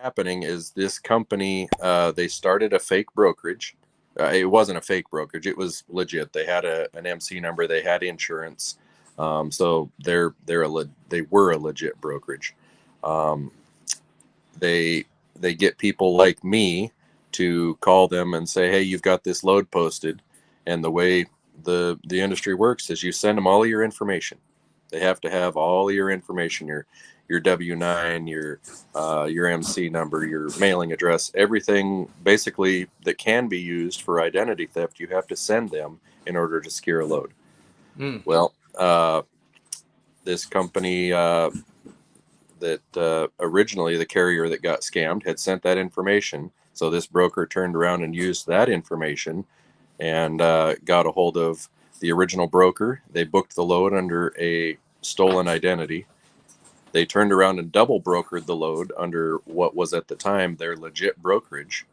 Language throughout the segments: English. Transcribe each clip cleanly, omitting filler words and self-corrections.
happening is this company, they started a fake brokerage. It wasn't a fake brokerage; it was legit. They had an MC number, they had insurance, so they were a legit brokerage. Um, they they get people like me to call them and say, "Hey, you've got this load posted," and the way the industry works is you send them all of your information. They have to have all of your information, your W-9, your MC number, your mailing address, everything basically that can be used for identity theft. You have to send them in order to secure a load. Mm. Well, this company that originally the carrier that got scammed had sent that information. So this broker turned around and used that information and got a hold of the original broker. They booked the load under a stolen identity. They turned around and double brokered the load under what was at the time their legit brokerage.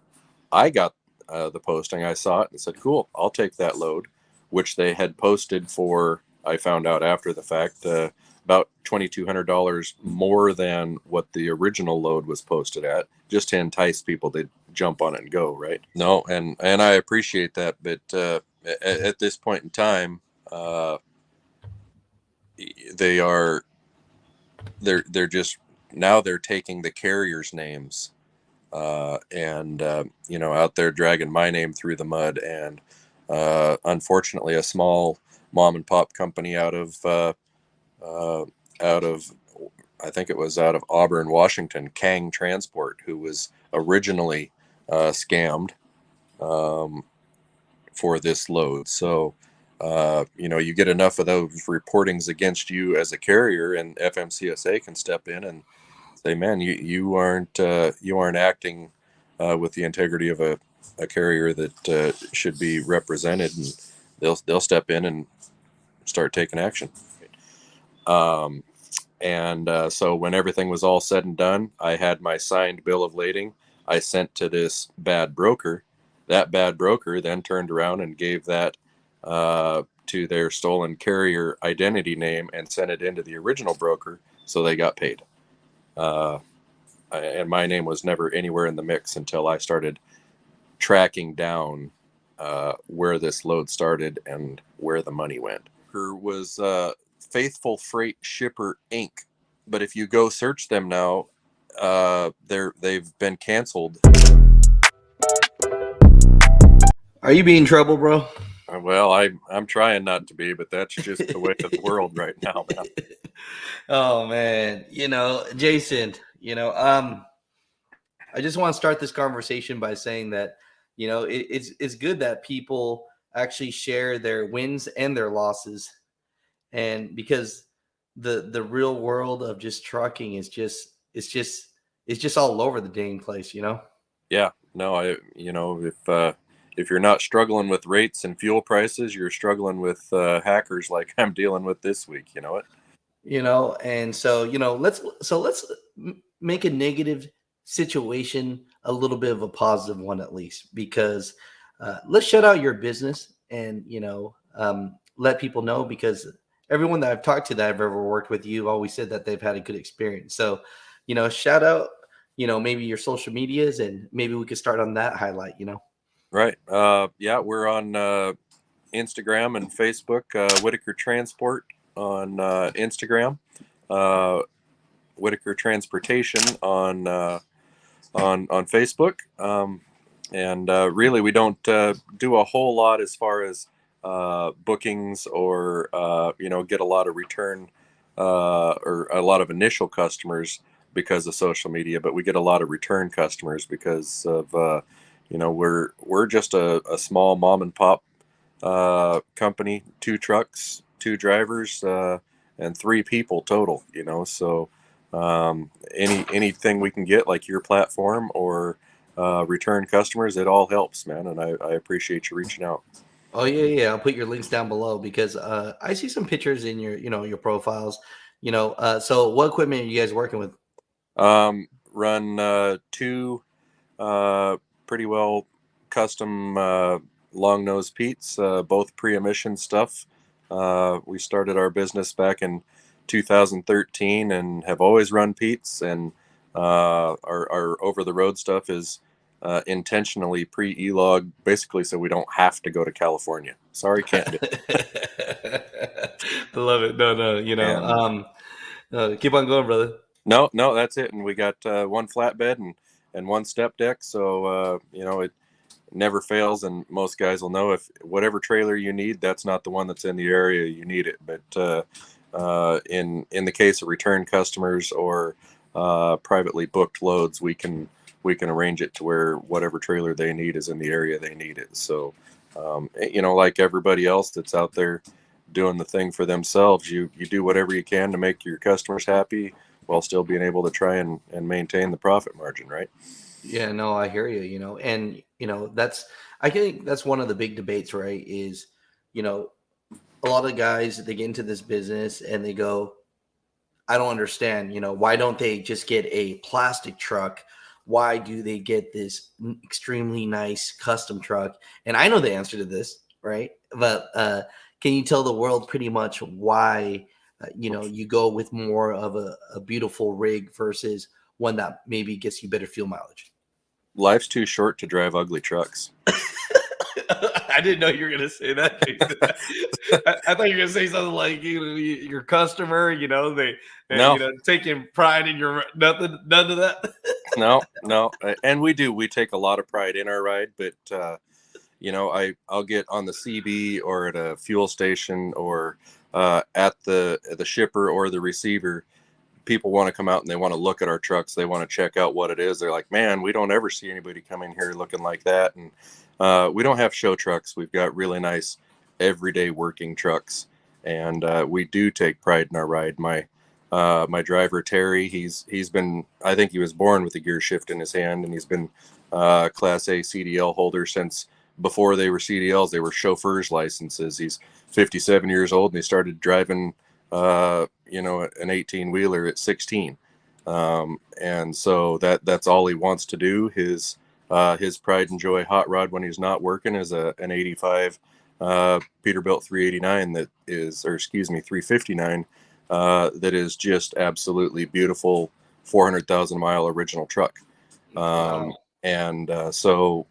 I got the posting. I saw it and said, cool, I'll take that load, which they had posted for, I found out after the fact, about $2,200 more than what the original load was posted at, just to entice people to jump on it and go, right? No, and I appreciate that, but at this point in time, they are they're just now they're taking the carriers' names and out there dragging my name through the mud. And unfortunately, a small mom and pop company out of I think it was out of Auburn, Washington, Kang Transport, who was originally scammed for this load. So you get enough of those reportings against you as a carrier, and FMCSA can step in and say, "Man, you aren't acting with the integrity of a carrier that should be represented," and they'll step in and start taking action. Um, and so when everything was all said and done, I had my signed bill of lading. I sent to this bad broker. That bad broker then turned around and gave that to their stolen carrier identity name and sent it into the original broker, so they got paid. Uh, and my name was never anywhere in the mix until I started tracking down where this load started and where the money went. It was Faithful Freight Shipper Inc. But if you go search them now, they've been canceled. Are you being in trouble, bro? Well, I'm trying not to be, but that's just the way of the world right now, man. Oh man, Jason, I just want to start this conversation by saying that, it's good that people actually share their wins and their losses, and because the real world of just trucking is it's just all over the dang place. Yeah, no, if you're not struggling with rates and fuel prices, you're struggling with hackers like I'm dealing with this week. You know it. And so let's make a negative situation a little bit of a positive one, at least, because let's shut out your business and let people know, because everyone that I've talked to that I've ever worked with, you always said that they've had a good experience. So shout out maybe your social medias, and maybe we could start on that highlight. Right. Yeah, we're on Instagram and Facebook. Whitaker Transport on Instagram. Whitaker Transportation on Facebook. And really, we don't do a whole lot as far as bookings or get a lot of return or a lot of initial customers because of social media, but we get a lot of return customers because of we're just a small mom and pop company, 2 trucks, 2 drivers, and 3 people total. So anything we can get, like your platform or return customers, it all helps, man. And I appreciate you reaching out. Oh yeah. I'll put your links down below, because I see some pictures in your profiles. So what equipment are you guys working with? Run 2 pretty well custom long nose Pete's, both pre-emission stuff. We started our business back in 2013 and have always run Pete's, and Our over the road stuff is intentionally pre-e-log, basically, so we don't have to go to California. Sorry, can't do I love it. No, it. And keep on going, brother. no, that's it. And we got one flatbed and one step deck, so it never fails. And most guys will know, if whatever trailer you need, that's not the one that's in the area you need it. But in the case of return customers or privately booked loads, we can arrange it to where whatever trailer they need is in the area they need it. So like everybody else that's out there doing the thing for themselves, you do whatever you can to make your customers happy while still being able to try and maintain the profit margin, right? Yeah, no, I hear you, and I think that's one of the big debates, right? Is, a lot of guys, they get into this business and they go, I don't understand, why don't they just get a plastic truck? Why do they get this extremely nice custom truck? And I know the answer to this, right? But can you tell the world pretty much why, you go with more of a beautiful rig versus one that maybe gets you better fuel mileage? Life's too short to drive ugly trucks. I didn't know you were going to say that, Jason. I thought you were going to say something like, your customer, they No. Taking pride in your nothing, none of that. No, and we take a lot of pride in our ride, but I'll get on the CB or at a fuel station or at the shipper or the receiver. People want to come out and they want to look at our trucks. They want to check out what it is. They're like, man, we don't ever see anybody coming here looking like that. And we don't have show trucks. We've got really nice everyday working trucks, and we do take pride in our ride. My driver Terry, he's been, I think he was born with a gear shift in his hand, and he's been Class A CDL holder since before they were CDLs. They were chauffeurs licenses. He's 57 years old, and he started driving an 18-wheeler at 16. And so that's all he wants to do. His pride and joy hot rod when he's not working is an 85 Peterbilt 389 excuse me, 359 that is just absolutely beautiful, 400,000 mile original truck. Wow. And so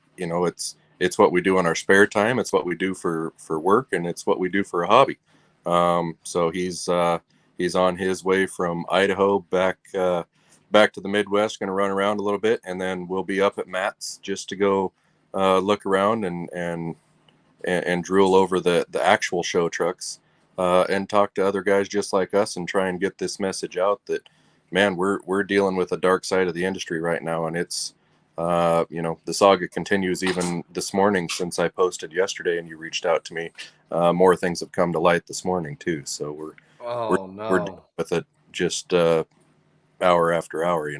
it's what we do in our spare time. It's what we do for work, and it's what we do for a hobby. So he's on his way from Idaho back to the Midwest, going to run around a little bit, and then we'll be up at Matt's just to go look around and drool over the actual show trucks, and talk to other guys just like us and try and get this message out that, man, we're dealing with a dark side of the industry right now, and it's the saga continues. Even this morning, since I posted yesterday and you reached out to me, more things have come to light this morning too. So we're dealing with it just hour after hour.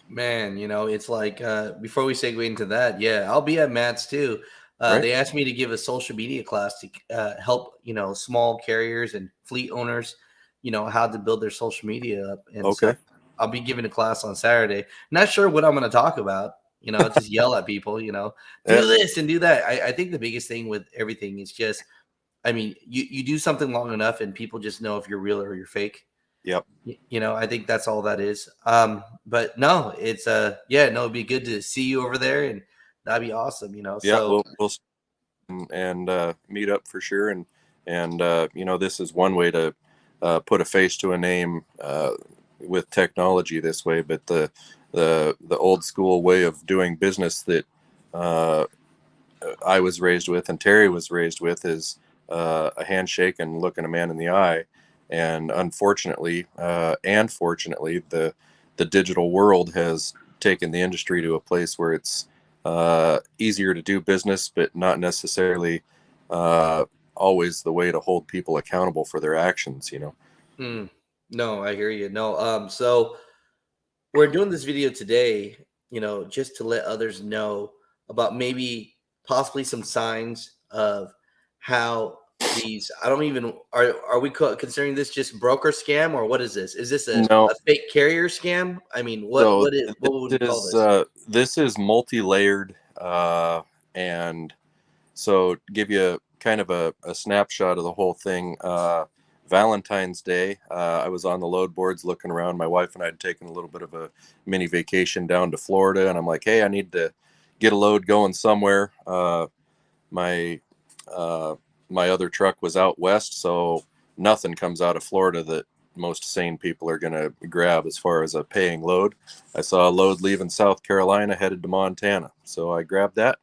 Man, it's like, before we segue into that, yeah, I'll be at Matt's too. Right? They asked me to give a social media class to help, small carriers and fleet owners, how to build their social media up. And Okay. so I'll be giving a class on Saturday. Not sure what I'm going to talk about, just yell at people, do this and do that. I think the biggest thing with everything is just, I mean, you do something long enough and people just know if you're real or you're fake. Yep. I think that's all that is. But no, it's it'd be good to see you over there, and that'd be awesome. Yeah, So we'll and meet up for sure. And this is one way to put a face to a name with technology this way. But the old school way of doing business that I was raised with and Terry was raised with is a handshake and looking a man in the eye. And unfortunately, and fortunately, the digital world has taken the industry to a place where it's easier to do business, but not necessarily always the way to hold people accountable for their actions. no, I hear you. No, so we're doing this video today, just to let others know about maybe possibly some signs of how these, I don't even, are we considering this just broker scam, or what is this? Is this a No. fake carrier scam? I mean, what would we call this? This is multi-layered, and so give you kind of a snapshot of the whole thing. Valentine's Day. I was on the load boards looking around. My wife and I had taken a little bit of a mini vacation down to Florida, and I'm like, hey, I need to get a load going somewhere. My my other truck was out west, so nothing comes out of Florida that most sane people are going to grab as far as a paying load. I saw a load leaving South Carolina headed to Montana, so I grabbed that.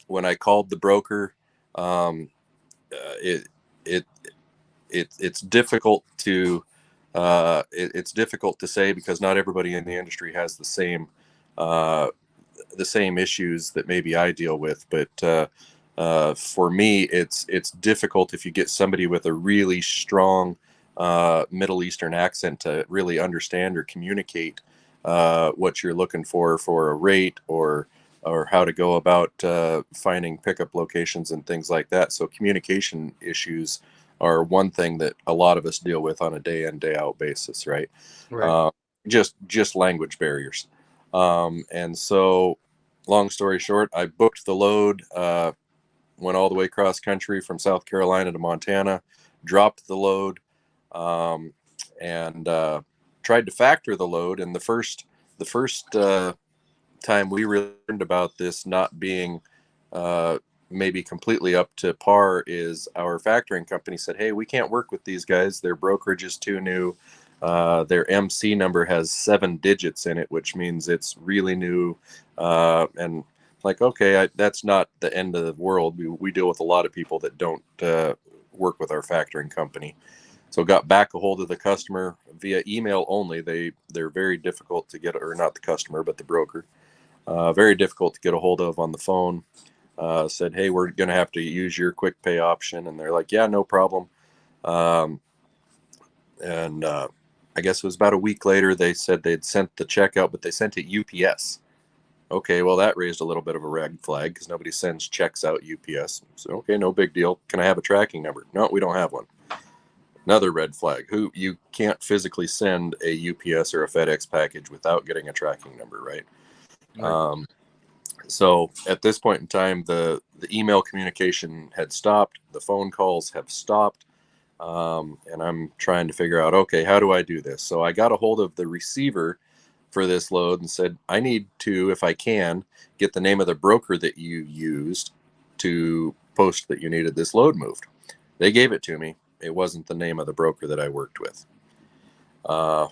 When I called the broker, um, it it it's difficult to it's difficult to say because not everybody in the industry has uh, the same issues that maybe I deal with. But for me, it's difficult if you get somebody with a really strong Middle Eastern accent to really understand or communicate what you're looking for a rate or how to go about finding pickup locations and things like that. So communication issues are one thing that a lot of us deal with on a day in day out basis, right? Right. Uh, just language barriers. And so, long story short, I booked the load, went all the way cross country from South Carolina to Montana, dropped the load, um, and tried to factor the load. And the first time we really learned about this not being uh, maybe completely up to par is our factoring company said, hey, we can't work with these guys. Their brokerage is too new. Their MC number has 7 digits in it, which means it's really new. And like, okay, that's not the end of the world. We deal with a lot of people that don't work with our factoring company. So got back a hold of the customer via email only. They're very difficult to get, or not the customer, but the broker. Very difficult to get a hold of on the phone. Said, hey, we're going to have to use your quick pay option. And they're like, yeah, no problem. Um, and I guess it was about a week later, they said they'd sent the check out, but they sent it UPS. Okay, well, that raised a little bit of a red flag because nobody sends checks out UPS. So, okay, no big deal. Can I have a tracking number? No, we don't have one. Another red flag. You can't physically send a UPS or a FedEx package without getting a tracking number, right? Right. Um, so at this point in time, the email communication had stopped. The phone calls have stopped. And I'm trying to figure out, okay, how do I do this? So I got a hold of the receiver for this load and said, I need to, if I can, get the name of the broker that you used to post that you needed this load moved. They gave it to me. It wasn't the name of the broker that I worked with.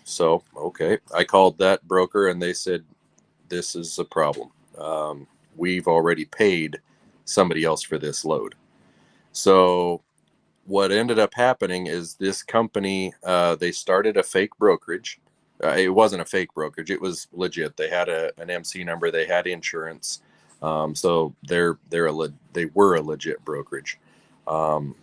So, okay, I called that broker and they said, this is a problem. We've already paid somebody else for this load. So what ended up happening is this company, they started a fake brokerage. It wasn't a fake brokerage. It was legit. They had an MC number. They had insurance. So they were a legit brokerage. Um,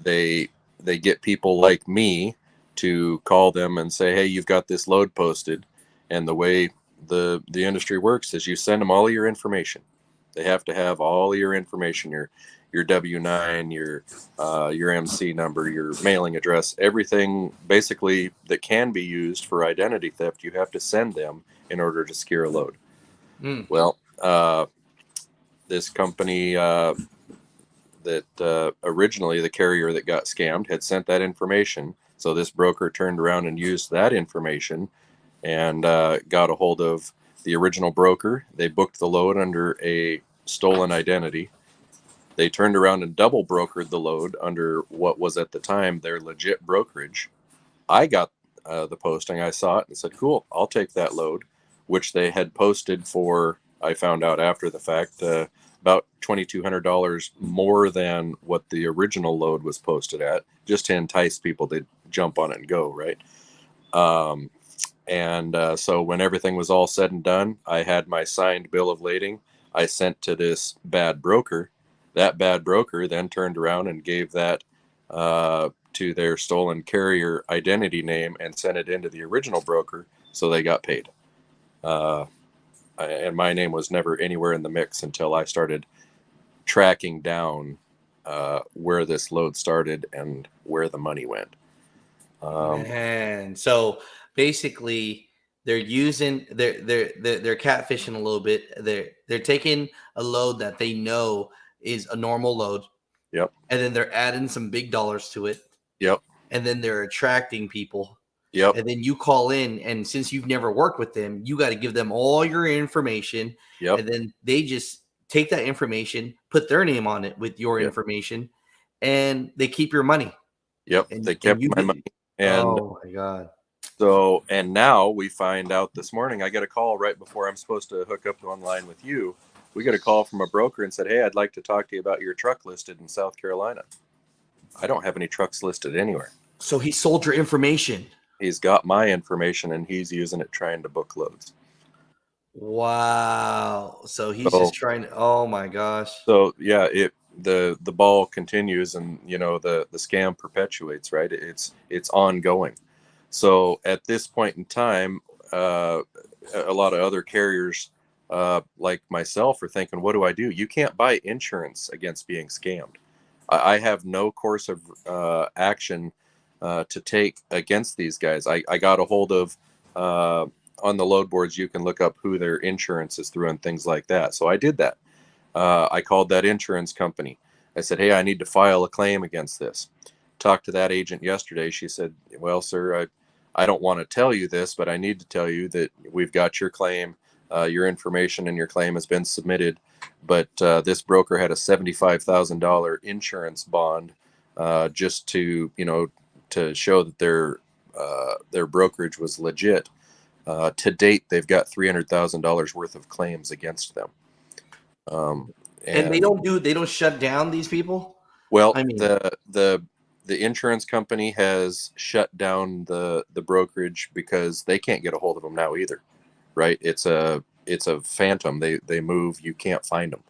they they get people like me to call them and say, hey, you've got this load posted. And the way the industry works is you send them all of your information. They have to have all of your information, your W-9, your MC number, your mailing address, everything basically that can be used for identity theft. You have to send them in order to secure a load. Mm. Well, this company that originally the carrier that got scammed had sent that information. So this broker turned around and used that information and got a hold of the original broker. They booked the load under a stolen identity. They turned around and double brokered the load under what was at the time their legit brokerage. I got the posting. I saw it and said, cool, I'll take that load, which they had posted for, I found out after the fact, about $2,200 more than what the original load was posted at, just to entice people to jump on it and go, right? And so when everything was all said and done, I had my signed bill of lading. I sent to this bad broker. That bad broker then turned around and gave that to their stolen carrier identity name and sent it into the original broker, so they got paid. Uh, and my name was never anywhere in the mix until I started tracking down where this load started and where the money went. Man, so basically they're catfishing a little bit. They're taking a load that they know is a normal load. Yep. and then they're adding some big dollars to it, Yep. and then they're attracting people. Yep. And then you call in, and since you've never worked with them, you got to give them all your information, Yep. and then they just take that information, put their name on it with your Yep. information, and they keep your money. Yep. And They and kept you my get, money. And oh my god. so, and now we find out this morning, I get a call right before I'm supposed to hook up online with you. We get a call from a broker and said, "Hey, I'd like to talk to you about your truck listed in South Carolina." I don't have any trucks listed anywhere. So he sold your information. He's got my information and he's using it trying to book loads. Wow. So he's So, just trying to, oh my gosh. so yeah, the ball continues, and the scam perpetuates, right? It's ongoing. So at this point in time, a lot of other carriers like myself are thinking, what do I do? You can't buy insurance against being scammed. I have no course of action to take against these guys. I got a hold of on the load boards, you can look up who their insurance is through and things like that. So I did that. I called that insurance company. I said, "Hey, I need to file a claim against this." Talked to that agent yesterday. She said, "Well, sir, I don't want to tell you this, but I need to tell you that we've got your claim. Your information and your claim has been submitted, but this broker had a $75,000 insurance bond just to show that their brokerage was legit. To date, they've got $300,000 worth of claims against them." And And they don't shut down these people? well, I mean, the insurance company has shut down the brokerage because they can't get a hold of them now either, right? It's a phantom. They move. You can't find them.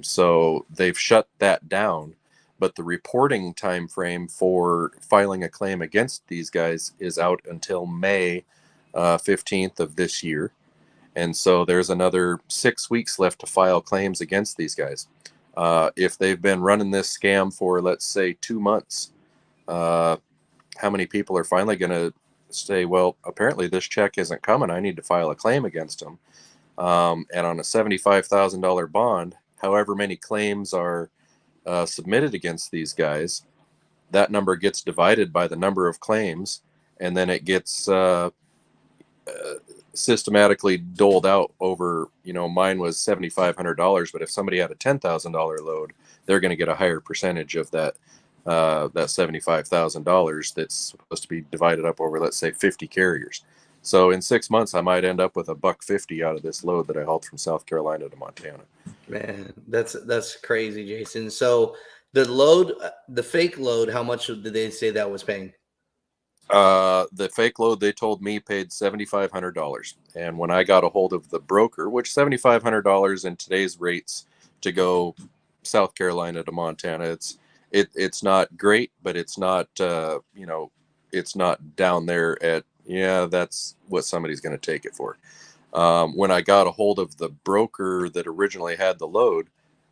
So they've shut that down. But the reporting time frame for filing a claim against these guys is out until May 15th of this year. And so there's another 6 weeks left to file claims against these guys. If they've been running this scam for, let's say, 2 months, how many people are finally going to say, well, apparently this check isn't coming. I need to file a claim against them. And on a $75,000 bond, however many claims are submitted against these guys, that number gets divided by the number of claims, and then it gets systematically doled out over, mine was $7,500, but if somebody had a $10,000 load, they're going to get a higher percentage of that $75,000 that's supposed to be divided up over, let's say, 50 carriers. So in 6 months, I might end up with $150 out of this load that I hauled from South Carolina to Montana. man, that's crazy, Jason. So the load, the fake load, how much did they say that was paying? The fake load, they told me, paid $7,500. And when I got a hold of the broker, which $7,500 in today's rates to go South Carolina to Montana, it's not great, but it's not it's not down there at, yeah, that's what somebody's going to take it for. When I got a hold of the broker that originally had the load,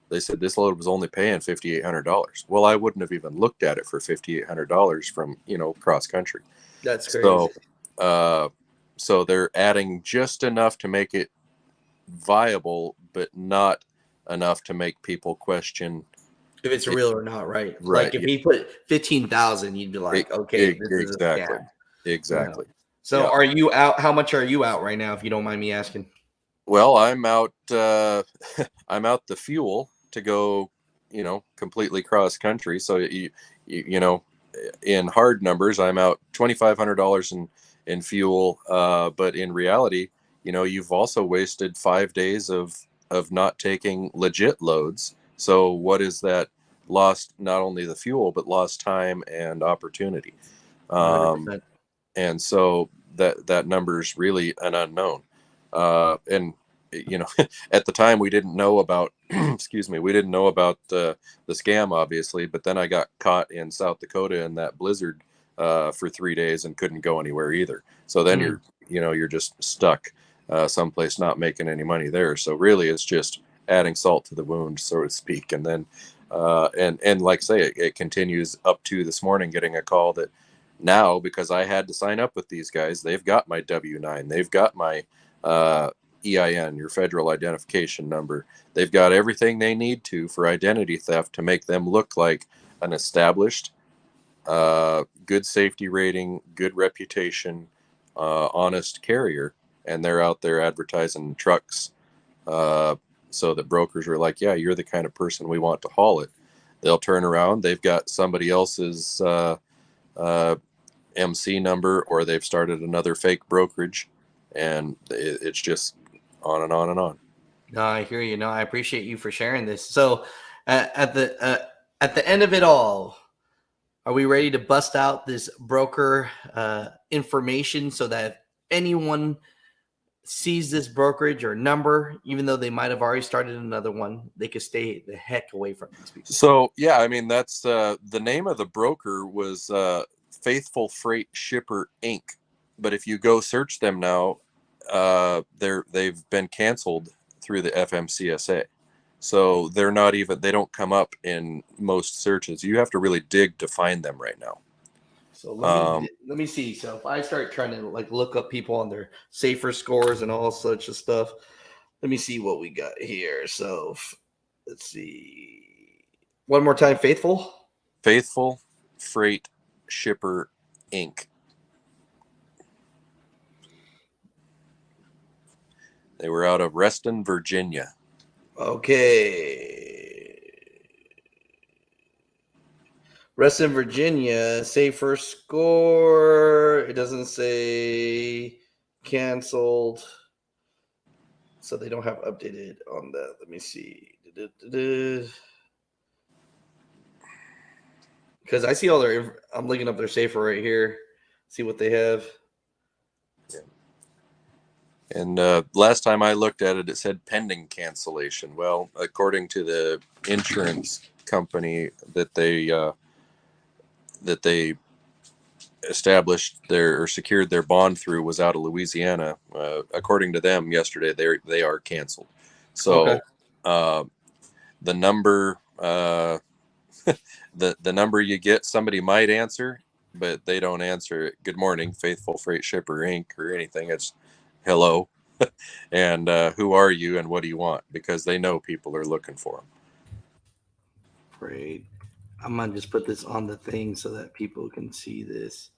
they said this load was only paying $5,800. Well, I wouldn't have even looked at it for $5,800 from cross country. That's crazy. So they're adding just enough to make it viable, but not enough to make people question If it's it. real or not, right? Right. Like if he put 15,000, you'd be like, okay, this is a Exactly. scam. Exactly. Yeah. So Yeah. are you out? How much are you out right now, if you don't mind me asking? Well, I'm out. I'm out the fuel to go, completely cross country. So in hard numbers, I'm out $2,500 in fuel. But in reality, you've also wasted 5 days of not taking legit loads. So what is that? Lost not only the fuel, but lost time and opportunity. 100%. And so that number is really an unknown. And at the time we didn't know about excuse me, we didn't know about the scam, obviously, but then I got caught in South Dakota in that blizzard for 3 days and couldn't go anywhere either. So then you're just stuck someplace, not making any money there. So really it's just adding salt to the wound, so to speak. And then and like I say, it continues up to this morning, getting a call that now, because I had to sign up with these guys, they've got my W-9, they've got my EIN, your federal identification number. They've got everything they need to for identity theft to make them look like an established, good safety rating, good reputation, honest carrier, and they're out there advertising trucks, so that brokers are like, yeah, you're the kind of person we want to haul it. They'll turn around, they've got somebody else's MC number, or they've started another fake brokerage, and it's just on and on and on. No, I hear you. No, I appreciate you for sharing this. So, at the end of it all, are we ready to bust out this broker information so that if anyone sees this brokerage or number, even though they might have already started another one, they could stay the heck away from these people? So yeah, I mean, that's the name of the broker was Faithful Freight Shipper Inc. But if you go search them now, they've been canceled through the FMCSA. So they're not even, they don't come up in most searches. You have to really dig to find them right now. So let me see. So if I start trying to like look up people on their safer scores and all such of stuff, let me see what we got here. So let's see. One more time, Faithful Freight Shipper Inc. They were out of Reston, Virginia. Okay. Reston, Virginia, safer score. It doesn't say canceled. So they don't have updated on that. Let me see. Because I see all their, I'm looking up their safer right here. See what they have. And last time I looked at it, it said pending cancellation. Well, according to the insurance company that they established their or secured their bond through was out of Louisiana. According to them, yesterday they are canceled. So Okay. the number the number you get, somebody might answer, but they don't answer good morning, Faithful Freight Shipper Inc. or anything. It's hello, and who are you and what do you want? Because they know people are looking for them. Great. I'm gonna just put this on the thing so that people can see this.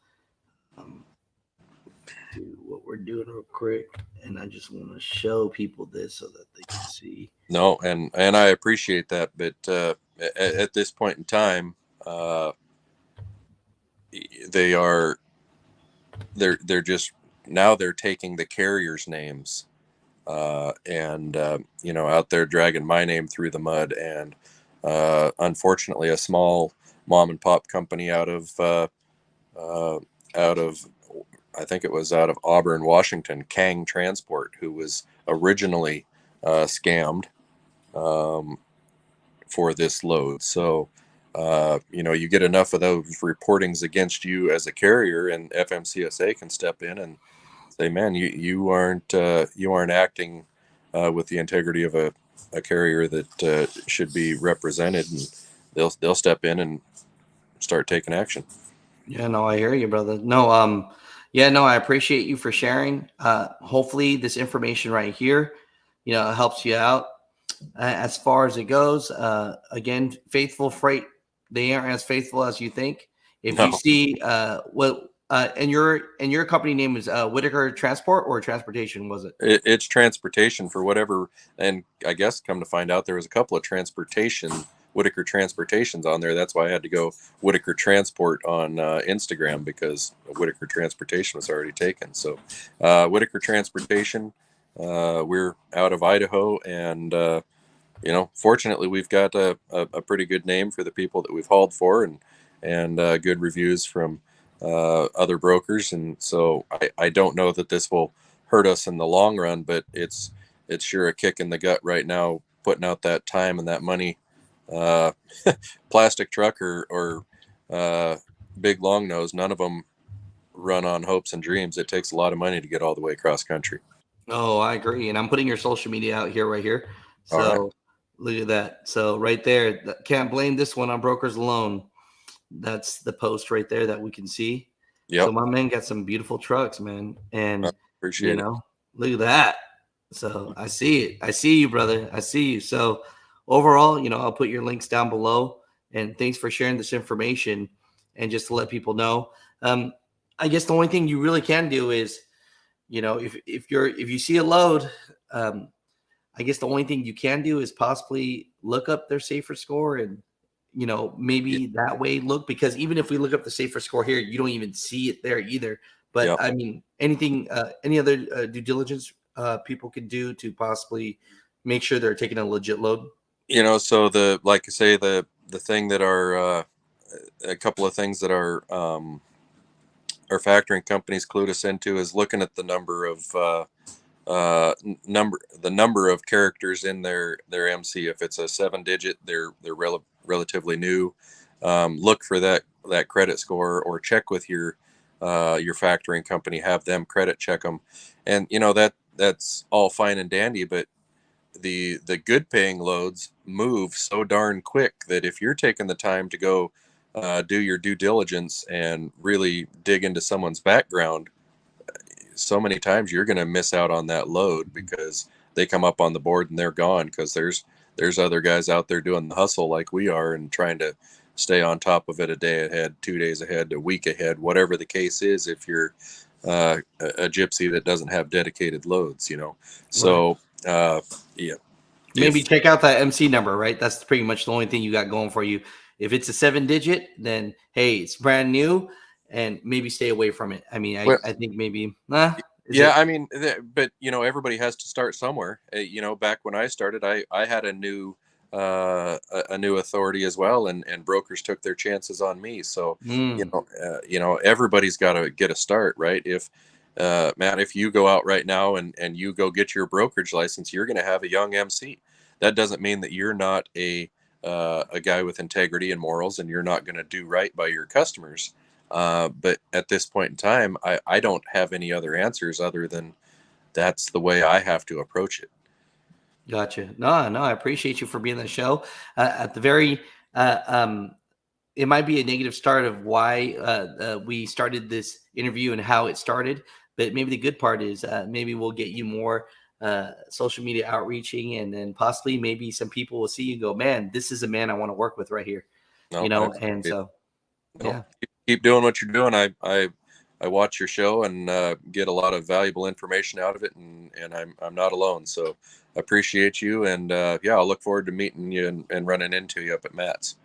Do what we're doing real quick, and I just want to show people this so that they can see. No, and I appreciate that, but at this point in time, they're just now they're taking the carriers' names, and out there dragging my name through the mud, and unfortunately, a small mom and pop company out of I think it was out of Auburn, Washington, Kang Transport, who was originally scammed for this load. So, you get enough of those reportings against you as a carrier, and FMCSA can step in and say, "Man, you aren't acting with the integrity of a carrier that should be represented," and they'll step in and start taking action. Yeah, no, I hear you, brother. No, yeah, no, I appreciate you for sharing. Hopefully this information right here, helps you out as far as it goes. Again, Faithful Freight, they aren't as faithful as you think. If No. you see and your company name is Whitaker Transport or Transportation, was it? It's transportation for whatever, and I guess come to find out there was a couple of Whitaker Transportations on there. That's why I had to go Whitaker Transport on Instagram, because Whitaker Transportation was already taken. So Whitaker Transportation, we're out of Idaho, and fortunately we've got a pretty good name for the people that we've hauled for, and good reviews from other brokers. And so I don't know that this will hurt us in the long run, but it's sure a kick in the gut right now, putting out that time and that money. Plastic truck or big long nose, none of them run on hopes and dreams. It takes a lot of money to get all the way across country. Oh, I agree. And I'm putting your social media out here right here. So All right. Look at that. So right there, can't blame this one on Brokers Alone. That's the post right there that we can see. Yep. So my man got some beautiful trucks, man. And Appreciate it. look at that. So I see it. I see you, brother. I see you. So overall, I'll put your links down below. And thanks for sharing this information. And just to let people know, I guess the only thing you really can do is, if you see a load, I guess the only thing you can do is possibly look up their safer score and maybe that way look, because even if we look up the safer score here, you don't even see it there either. But Yeah. I mean, anything, any other due diligence people could do to possibly make sure they're taking a legit load? So like I say, the thing that a couple of things that our factoring companies clued us into is looking at the number of the number of characters in their MC. If it's a 7-digit, they're relatively new. Look for that credit score, or check with your factoring company, have them credit check them. And that's all fine and dandy, but the good paying loads move so darn quick that if you're taking the time to go do your due diligence and really dig into someone's background, so many times you're going to miss out on that load because they come up on the board and they're gone, because there's other guys out there doing the hustle like we are and trying to stay on top of it a day ahead, 2 days ahead, a week ahead, whatever the case is, if you're a gypsy that doesn't have dedicated loads. Right. So yeah, Maybe if check out that MC number, right? That's pretty much the only thing you got going for you. If it's a 7-digit, then hey, it's brand new, and maybe stay away from it. I mean, well, I think maybe, is yeah, it? I mean, but everybody has to start somewhere. Back when I started, I had a new authority as well, and brokers took their chances on me. So Mm, everybody's got to get a start, right? If Matt, if you go out right now and you go get your brokerage license, you're going to have a young MC. That doesn't mean that you're not a guy with integrity and morals, and you're not going to do right by your customers. But at this point in time, I don't have any other answers other than that's the way I have to approach it. gotcha. No, no, I appreciate you for being on the show. At the very, uh, um, it might be a negative start of why we started this interview and how it started, but maybe the good part is maybe we'll get you more social media outreaching, and then possibly maybe some people will see you and go, man, this is a man I want to work with right here, No, I and so no, yeah. keep doing what you're doing. I watch your show and get a lot of valuable information out of it, and I'm not alone. So I appreciate you, and yeah, I'll look forward to meeting you and running into you up at Matt's.